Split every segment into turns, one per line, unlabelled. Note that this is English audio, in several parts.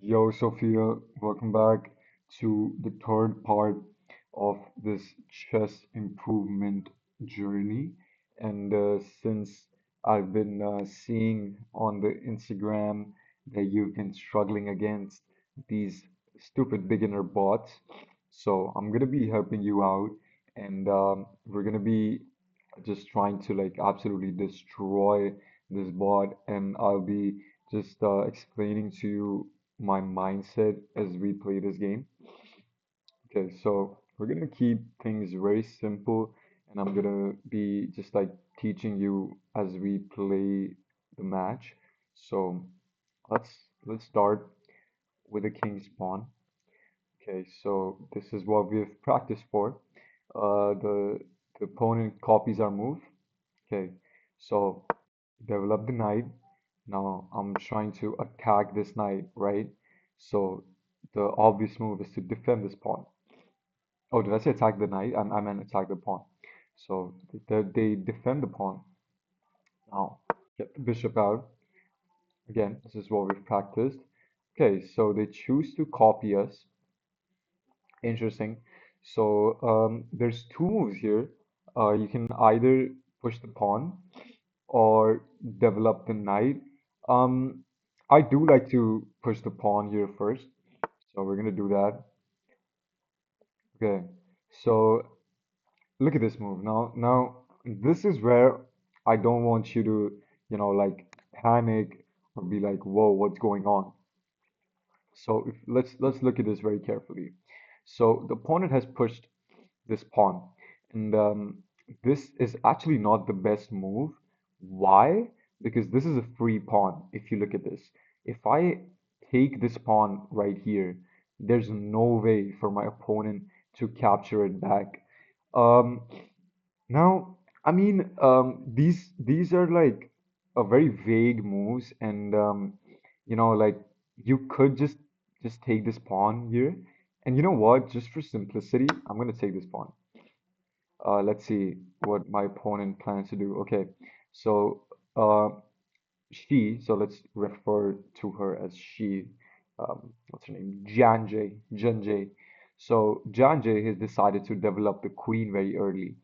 Yo, Sophia, welcome back to the third part of this chess improvement journey. And since I've been seeing on the Instagram that you've been struggling against these stupid beginner bots, so I'm gonna be helping you out, and we're gonna be just trying to like absolutely destroy this bot, and I'll be just explaining to you my mindset as we play this game. Okay, so we're gonna keep things very simple, and I'm gonna be just like teaching you as we play the match. So let's let's start with a king's pawn. Okay, so this is what we've practiced for. The opponent copies our move. Okay, so develop the knight. Now I'm trying to attack this knight, right? So the obvious move is to defend this pawn. Oh, did I say attack the knight? I meant attack the pawn. So they defend the pawn. Now get the bishop out. Again, this is what we've practiced. Okay, so they choose to copy us. Interesting. So there's two moves here. You can either push the pawn or develop the knight. Um, I do like to push the pawn here first, so we're gonna do that. Okay, so look at this move. Now this is where I don't want you to, like panic or be like, whoa, what's going on? So let's look at this very carefully. So the opponent has pushed this pawn, and this is actually not the best move. Why? Because this is a free pawn. If you look at this, if I take this pawn right here, there's no way for my opponent to capture it back. Um, now, I mean, these are like a very vague moves, and like you could just take this pawn here, and you know what? Just for simplicity, I'm gonna take this pawn. Let's see what my opponent plans to do. Okay, so uh, so let's refer to her as she. What's her name? Janjay. So Janjay has decided to develop the queen very early.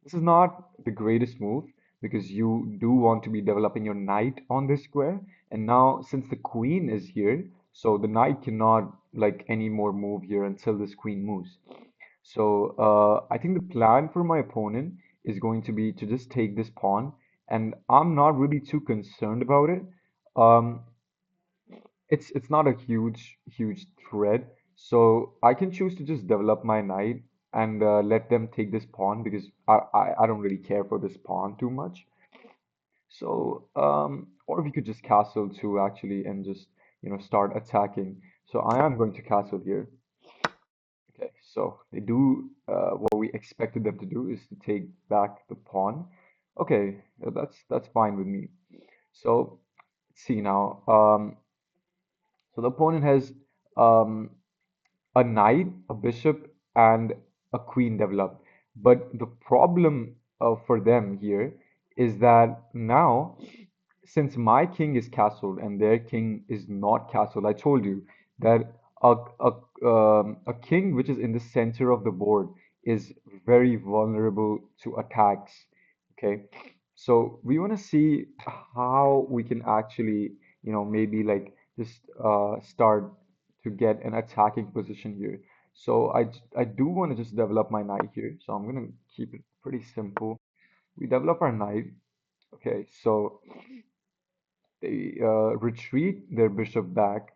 This is not the greatest move because you do want to be developing your knight on this square. And now, since the queen is here, so the knight cannot like any more move here until this queen moves. So I think the plan for my opponent is going to be to just take this pawn, and I'm not really too concerned about it. Um, it's not a huge threat, so I can choose to just develop my knight and let them take this pawn because I don't really care for this pawn too much. So or we could just castle too actually and just start attacking. So I am going to castle here. Okay, so they do what we expected them to do is to take back the pawn. Okay, that's fine with me. So let's see now. So the opponent has um, a knight, a bishop, and a queen developed. But the problem for them here is that now, since my king is castled and their king is not castled, I told you that a king which is in the center of the board is very vulnerable to attacks. Okay, so we want to see how we can actually, maybe like just start to get an attacking position here. So I do want to just develop my knight here. So I'm gonna keep it pretty simple. We develop our knight. Okay, so they retreat their bishop back.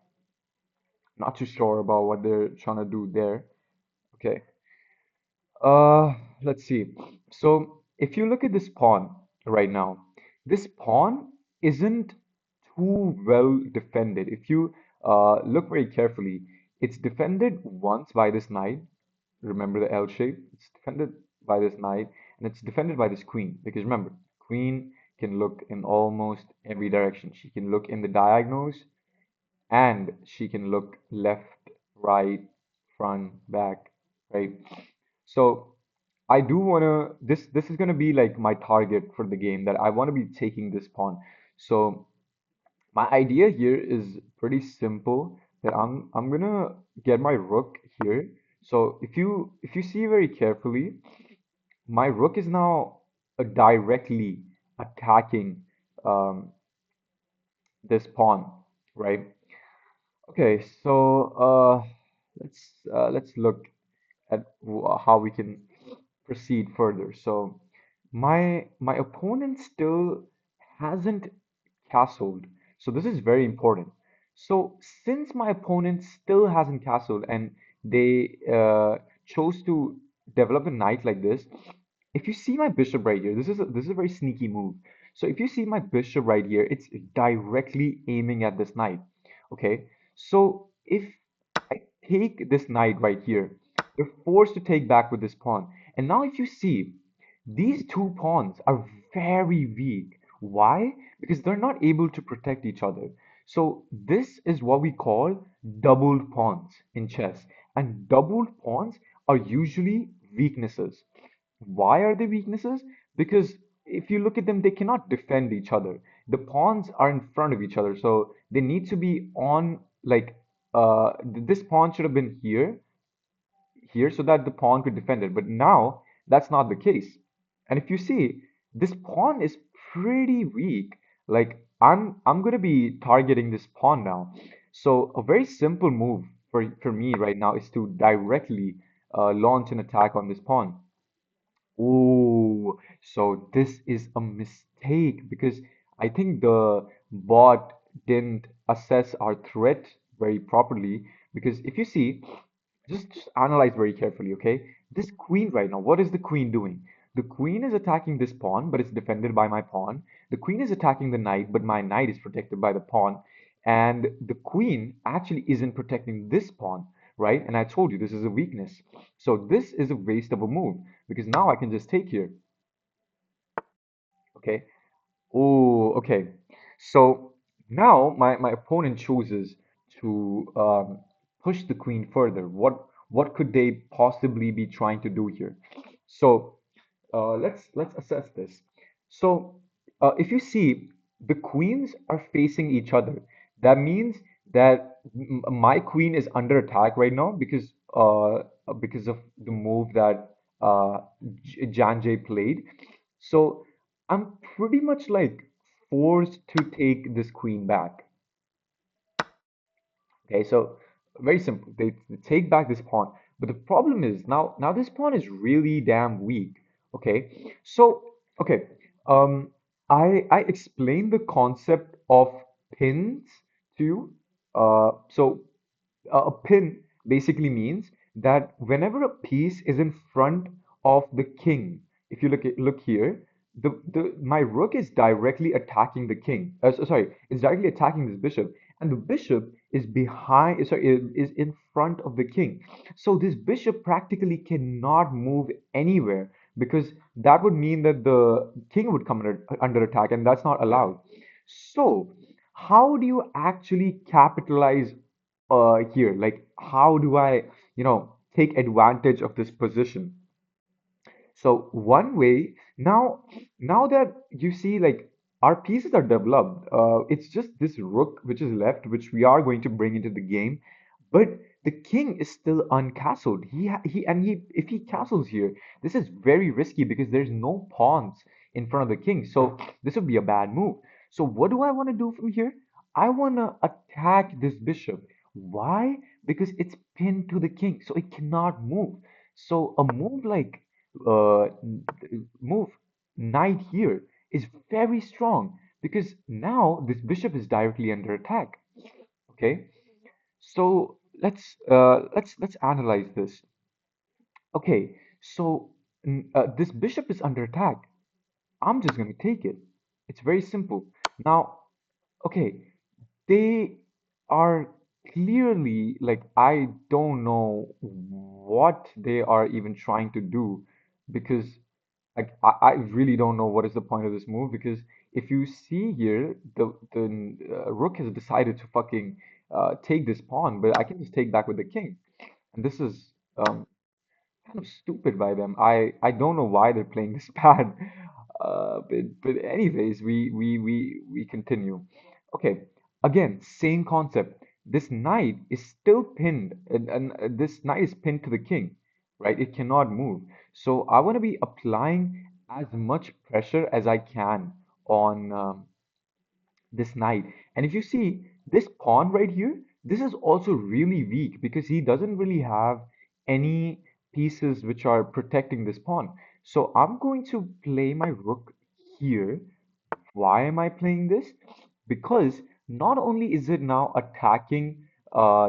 Not too sure about what they're trying to do there. Okay. Uh, let's see. So if you look at this pawn right now, this pawn isn't too well defended. If you look very carefully, it's defended once by this knight. Remember the L shape? It's defended by this knight, and it's defended by this queen. Because remember, queen can look in almost every direction. She can look in the diagonals, and she can look left, right, front, back, right? So I do want to this is going to be like my target for the game that I want to be taking this pawn. So my idea here is pretty simple that I'm gonna get my rook here. So if you see very carefully, my rook is now directly attacking um, this pawn, right? Okay, so let's look at how we can proceed further. So my opponent still hasn't castled. So this is very important. So since my opponent still hasn't castled and they chose to develop a knight like this, if you see my bishop right here, this is a very sneaky move. So if you see my bishop right here, it's directly aiming at this knight. Okay, so if I take this knight right here, they're forced to take back with this pawn. And now if you see, these two pawns are very weak. Why? Because they're not able to protect each other. So this is what we call doubled pawns in chess. And doubled pawns are usually weaknesses. Why are they weaknesses? Because if you look at them, they cannot defend each other. The pawns are in front of each other, so they need to be on like this pawn should have been here so that the pawn could defend it. But now that's not the case. And if you see, this pawn is pretty weak. Like I'm gonna be targeting this pawn now. So a very simple move for me right now is to directly launch an attack on this pawn. Oh, so this is a mistake because I think the bot didn't assess our threat very properly. Because if you see, just analyze very carefully, okay? This queen right now, what is the queen doing? The queen is attacking this pawn, but it's defended by my pawn. The queen is attacking the knight, but my knight is protected by the pawn. And the queen actually isn't protecting this pawn, right? And I told you this is a weakness. So this is a waste of a move because now I can just take here, okay? Oh, okay. So now my opponent chooses to push the queen further. What could they possibly be trying to do here? So let's assess this. So if you see the queens are facing each other, that means that my queen is under attack right now because of the move that Jan J played. So I'm pretty much like forced to take this queen back. Okay, so very simple. They take back this pawn, but the problem is now this pawn is really damn weak. Okay, so okay, um, I explained the concept of pins to you. So a pin basically means that whenever a piece is in front of the king, if you look here, the my rook is directly attacking the king. Sorry, it's directly attacking this bishop, and the bishop is behind. Sorry, is in front of the king. So this bishop practically cannot move anywhere because that would mean that the king would come under attack, and that's not allowed. So how do you actually capitalize here? Like, how do I, take advantage of this position? So one way now that you see like our pieces are developed, it's just this rook which is left, which we are going to bring into the game, but the king is still uncastled. He if he castles here, this is very risky because there's no pawns in front of the king. So this would be a bad move. So what do I want to do from here? I want to attack this bishop. Why? Because it's pinned to the king, so it cannot move. So a move like move knight here is very strong because now this bishop is directly under attack. Okay, so let's analyze this. Okay, so this bishop is under attack. I'm just gonna take it. It's very simple. Now, okay, they are clearly like I don't know what they are even trying to do because like I really don't know what is the point of this move because if you see here the rook has decided to fucking take this pawn, but I can just take back with the king, and this is kind of stupid by them. I don't know why they're playing this bad. But anyways, we continue. Okay, again, same concept. this knight is still pinned, and this knight is pinned to the king, right? It cannot move. So I want to be applying as much pressure as I can on this knight. And if you see this pawn right here, this is also really weak because he doesn't really have any pieces which are protecting this pawn. So I'm going to play my rook here. Why am I playing this? Because not only is it now attacking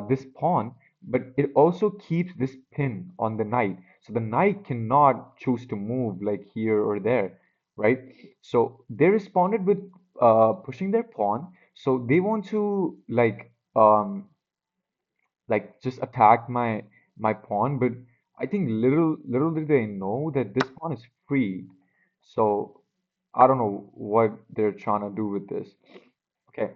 this pawn, but it also keeps this pin on the knight. So the knight cannot choose to move like here or there, right? So they responded with pushing their pawn. So they want to like just attack my pawn, but I think little did they know that this pawn is free. So I don't know what they're trying to do with this. Okay,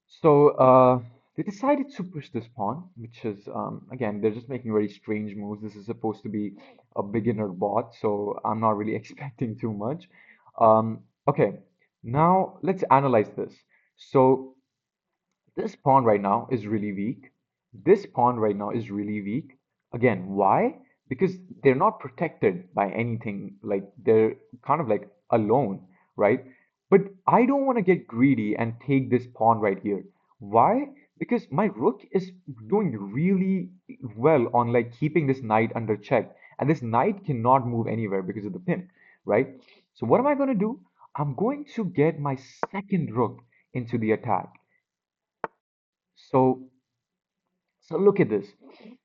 so they decided to push this pawn, which is again they're just making very strange moves. This is supposed to be a beginner bot, so I'm not really expecting too much. Okay, now let's analyze this. So this pawn right now is really weak. This pawn right now is really weak. Again, why? Because they're not protected by anything. Like they're kind of like alone, right? But I don't want to get greedy and take this pawn right here. Why? Because my rook is doing really well on like keeping this knight under check. And this knight cannot move anywhere because of the pin, right? So what am I going to do? I'm going to get my second rook into the attack. So so look at this.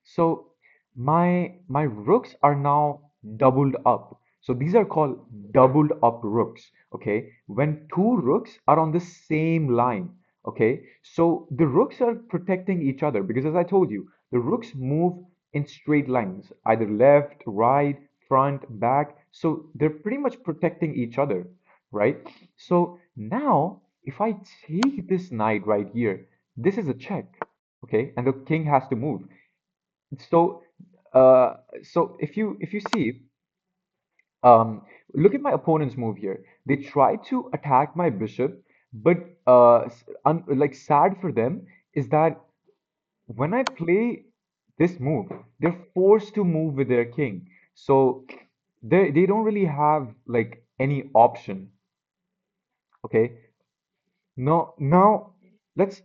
So my rooks are now doubled up. So these are called doubled up rooks. Okay. When two rooks are on the same line. Okay. So the rooks are protecting each other because as I told you, the rooks move in straight lines, either left, right, front, back. So they're pretty much protecting each other, right? So now if I take this knight right here, this is a check. Okay, and the king has to move. So, so if you see, um, look at my opponent's move here. They try to attack my bishop, but like sad for them is that when I play this move, they're forced to move with their king. So they don't really have like any option. Okay, now let's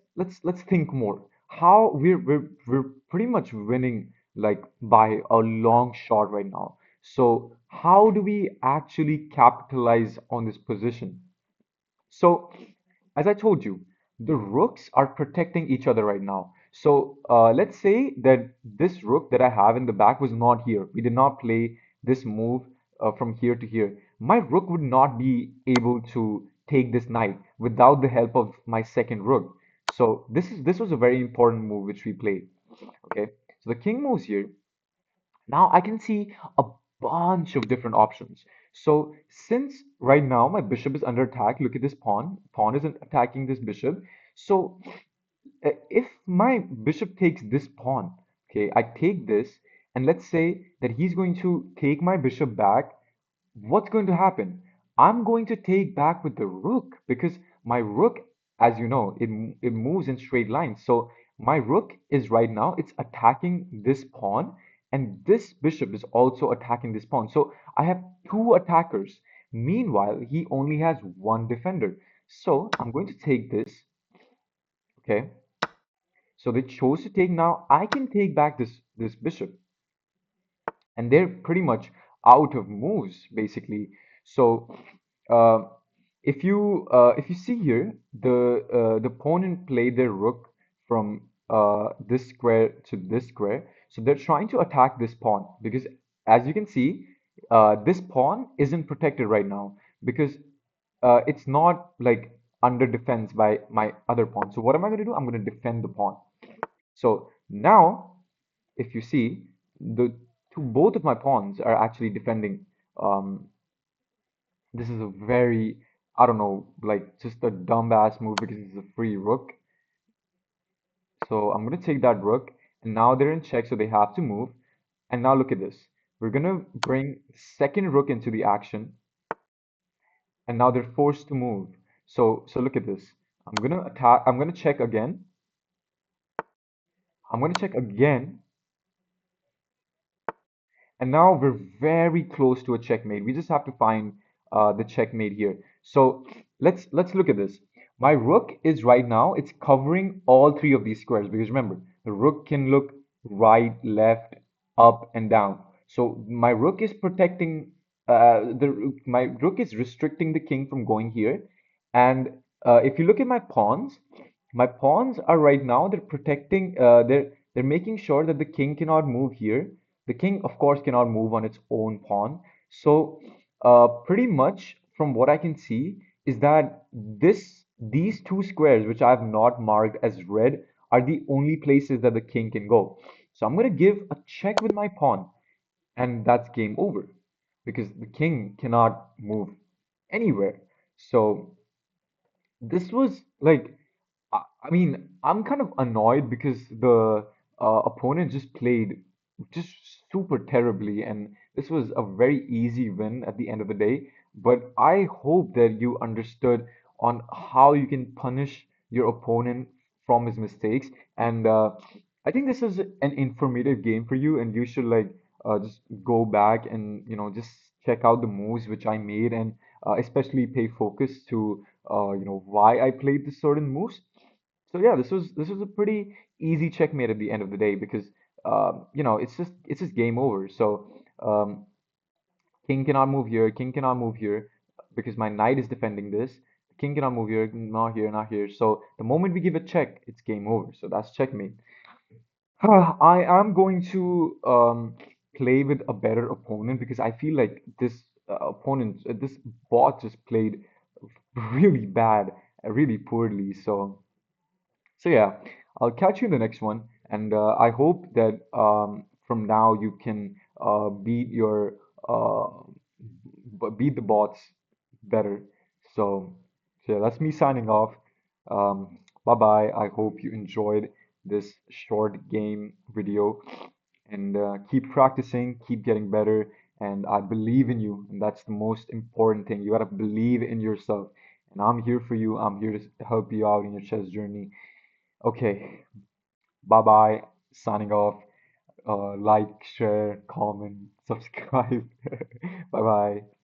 think more. How we're pretty much winning like by a long shot right now. So how do we actually capitalize on this position? So, as I told you, the rooks are protecting each other right now. So, let's say that this rook that I have in the back was not here. We did not play this move from here to here. My rook would not be able to take this knight without the help of my second rook. So, this was a very important move which we played. Okay, so the king moves here. Now I can see a bunch of different options. So since right now my bishop is under attack, look at this pawn. Pawn is attacking this bishop. So if my bishop takes this pawn, okay, I take this, and let's say that he's going to take my bishop back, what's going to happen? I'm going to take back with the rook because my rook, as you know, it moves in straight lines. So my rook is right now, it's attacking this pawn, and this bishop is also attacking this pawn. So I have two attackers. Meanwhile, he only has one defender. So I'm going to take this, okay? So they chose to take now. I can take back this bishop, and they're pretty much out of moves basically. So uh, if you see here, the opponent played their rook from this square to this square, so they're trying to attack this pawn because as you can see, this pawn isn't protected right now because it's not like under defense by my other pawn. So what am I going to do? I'm going to defend the pawn. So now if you see, the both of my pawns are actually defending. Um, this is a very, I don't know, like just a dumbass move because it's a free rook. So I'm gonna take that rook, and now they're in check, so they have to move. And now look at this. We're gonna bring second rook into the action, and now they're forced to move. So look at this. I'm gonna attack. I'm gonna check again. I'm gonna check again, and now we're very close to a checkmate. We just have to find the checkmate here. So let's look at this. My rook is right now, it's covering all three of these squares because remember, the rook can look right, left, up, and down. So my rook is protecting my rook is restricting the king from going here. And if you look at my pawns are right now they're protecting they're making sure that the king cannot move here. The king, of course, cannot move on its own pawn. So, pretty much from what I can see is that these two squares, which I have not marked as red, are the only places that the king can go. So I'm going to give a check with my pawn, and that's game over because the king cannot move anywhere. So this was like, I mean, I'm kind of annoyed because the opponent just played just super terribly, and this was a very easy win at the end of the day. But I hope that you understood on how you can punish your opponent from his mistakes. And I think this is an informative game for you, and you should like just go back and just check out the moves which I made, and especially pay focus to why I played this certain moves. So yeah, this was a pretty easy checkmate at the end of the day because it's just game over. So king cannot move here, king cannot move here because my knight is defending this. King cannot move here, not here, not here. So the moment we give a check, it's game over. So that's checkmate. I am going to play with a better opponent because I feel like this bot just played really bad, really poorly. So yeah, I'll catch you in the next one, and I hope that from now you can uh, beat the bots better. So, so yeah, that's me signing off. Bye bye. I hope you enjoyed this short game video, and keep practicing, keep getting better, and I believe in you, and that's the most important thing. You gotta believe in yourself, and I'm here for you. I'm here to help you out in your chess journey. Okay, bye bye. Signing off. Like, share, comment, subscribe. Bye bye.